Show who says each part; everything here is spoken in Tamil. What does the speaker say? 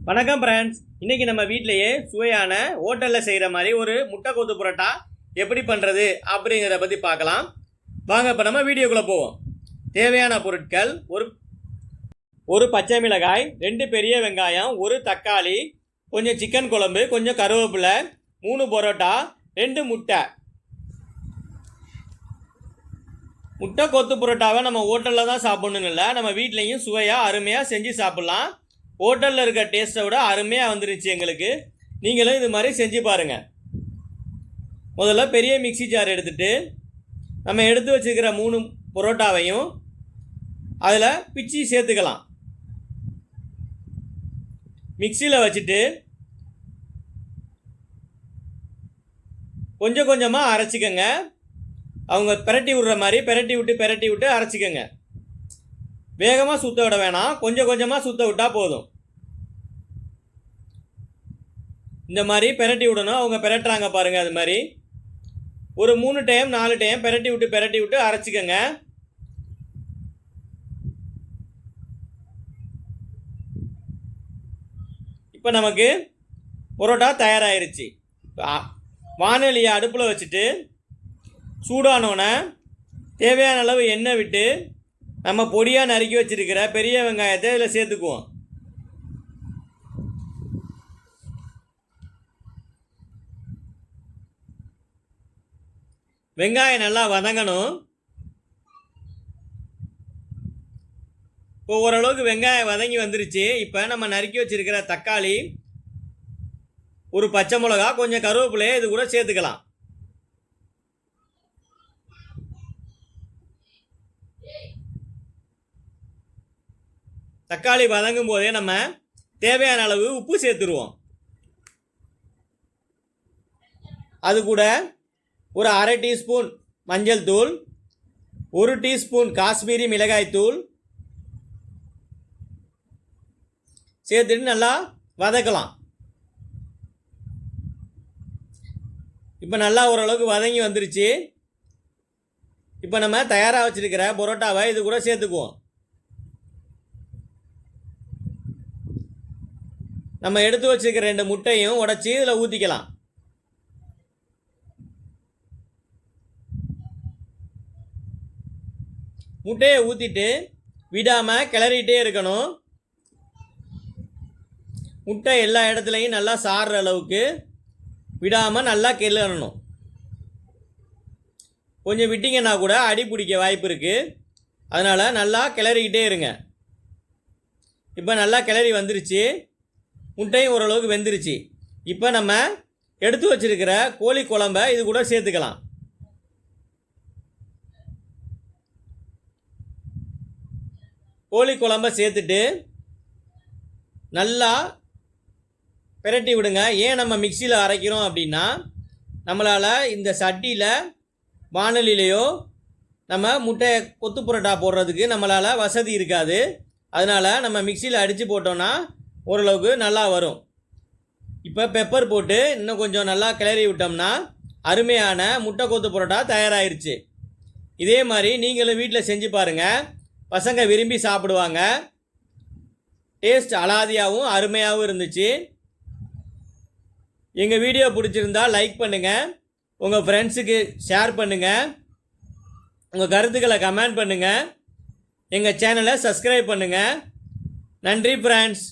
Speaker 1: வணக்கம் ஃப்ரெண்ட்ஸ், இன்றைக்கி நம்ம வீட்டிலையே சுவையான ஹோட்டலில் செய்கிற மாதிரி ஒரு முட்டை கொத்து புரோட்டா எப்படி பண்ணுறது அப்படிங்கிறத பற்றி பார்க்கலாம். வாங்க இப்போ நம்ம வீடியோக்குள்ளே போவோம். தேவையான பொருட்கள்: ஒரு பச்சை மிளகாய், 2 பெரிய வெங்காயம், ஒரு தக்காளி, கொஞ்சம் சிக்கன் குழம்பு, கொஞ்சம் கருவேப்பிலை, 3 பரோட்டா, 2 முட்டை. முட்டை கொத்து புரோட்டாவை நம்ம ஹோட்டலில் தான் சாப்பிட்ணுன்னு இல்லை, நம்ம வீட்லேயும் சுவையாக அருமையாக செஞ்சு சாப்பிட்லாம். ஹோட்டலில் இருக்க டேஸ்ட்டை விட அருமையாக வந்துருச்சு எங்களுக்கு. நீங்களும் இது மாதிரி செஞ்சு பாருங்கள். முதல்ல பெரிய மிக்சி ஜார் எடுத்துகிட்டு நம்ம எடுத்து வச்சுருக்கிற 3 பரோட்டாவையும் அதில் பிச்சு சேர்த்துக்கலாம். மிக்சியில் வச்சுட்டு கொஞ்சம் கொஞ்சமாக அரைச்சிக்கங்க. அவங்க பிரட்டி விடுற மாதிரி பிரட்டி விட்டு அரைச்சிக்கங்க. வேகமாக சுற்ற விட வேணாம், கொஞ்சம் கொஞ்சமாக சுற்ற விட்டால் போதும். இந்த மாதிரி பிரட்டி விடணும். அவங்க பிரட்டுறாங்க பாருங்கள், அது மாதிரி ஒரு 3 டைம் 4 டைம் பிரட்டி விட்டு அரைச்சிக்கங்க. இப்போ நமக்கு பரோட்டா தயாராகிருச்சு. வானொலியை அடுப்பில் வச்சுட்டு சூடானோன்னே தேவையான அளவு எண்ணெய் விட்டு நம்ம பொடியாக நறுக்கி வச்சுருக்கிற பெரிய வெங்காயத்தை இதில் சேர்த்துக்குவோம். வெங்காயம் நல்லா வதங்கணும். இப்போ ஓரளவுக்கு வெங்காயம் வதங்கி வந்துருச்சு. இப்போ நம்ம நறுக்கி வச்சுருக்கிற தக்காளி, ஒரு பச்சை மிளகா, கொஞ்சம் கருவேப்பிலையை இது கூட சேர்த்துக்கலாம். தக்காளி வதங்கும் போதே நம்ம தேவையான அளவு உப்பு சேர்த்துருவோம். அது கூட ஒரு 1/2 டீஸ்பூன் மஞ்சள் தூள், 1 டீஸ்பூன் காஷ்மீரி மிளகாய் தூள் சேர்த்துட்டு நல்லா வதக்கலாம். இப்போ நல்லா ஓரளவுக்கு வதங்கி வந்துருச்சு. இப்போ நம்ம தயாராக வச்சுருக்கிற பரோட்டாவை இது கூட சேர்த்துக்குவோம். நம்ம எடுத்து வச்சுருக்கிற 2 முட்டையும் உடைச்சி இதில் ஊற்றிக்கலாம். முட்டையை ஊற்றிட்டு விடாமல் கிளறிட்டே இருக்கணும். முட்டை எல்லா இடத்துலையும் நல்லா சாறுற அளவுக்கு விடாமல் நல்லா கிளறணும். கொஞ்சம் விட்டிங்கன்னா கூட அடி பிடிக்க வாய்ப்பு இருக்குது. அதனால் நல்லா கிளறிக்கிட்டே இருங்க. இப்போ நல்லா கிளறி வந்துருச்சு. முட்டையும் ஓரளவுக்கு வெந்துருச்சு. இப்போ நம்ம எடுத்து வச்சுருக்கிற கோழி குழம்பை இது கூட சேர்த்துக்கலாம். கோழி குழம்பை சேர்த்துட்டு நல்லா பிரட்டி விடுங்க. ஏன் நம்ம மிக்சியில் அரைக்கிறோம் அப்படின்னா, நம்மளால் இந்த சட்டியில் வானொலியிலையோ நம்ம முட்டை கொத்து புரோட்டா போடுறதுக்கு நம்மளால் வசதி இருக்காது. அதனால் நம்ம மிக்சியில் அடித்து போட்டோன்னா ஓரளவுக்கு நல்லா வரும். இப்போ பெப்பர் போட்டு இன்னும் கொஞ்சம் நல்லா கிளறி விட்டோம்னா அருமையான முட்டை கொத்து புரோட்டா தயாராகிருச்சு. இதே மாதிரி நீங்களும் வீட்டில் செஞ்சு பாருங்கள். பசங்க விரும்பி சாப்பிடுவாங்க. டேஸ்ட் அலாதியாகவும் அருமையாகவும் இருந்துச்சு. எங்கள் வீடியோ பிடிச்சிருந்தால் லைக் பண்ணுங்கள், உங்கள் ஃப்ரெண்ட்ஸுக்கு ஷேர் பண்ணுங்கள், உங்கள் கருத்துக்களை கமெண்ட் பண்ணுங்கள், எங்கள் சேனலை சப்ஸ்கிரைப் பண்ணுங்கள். நன்றி ஃப்ரெண்ட்ஸ்.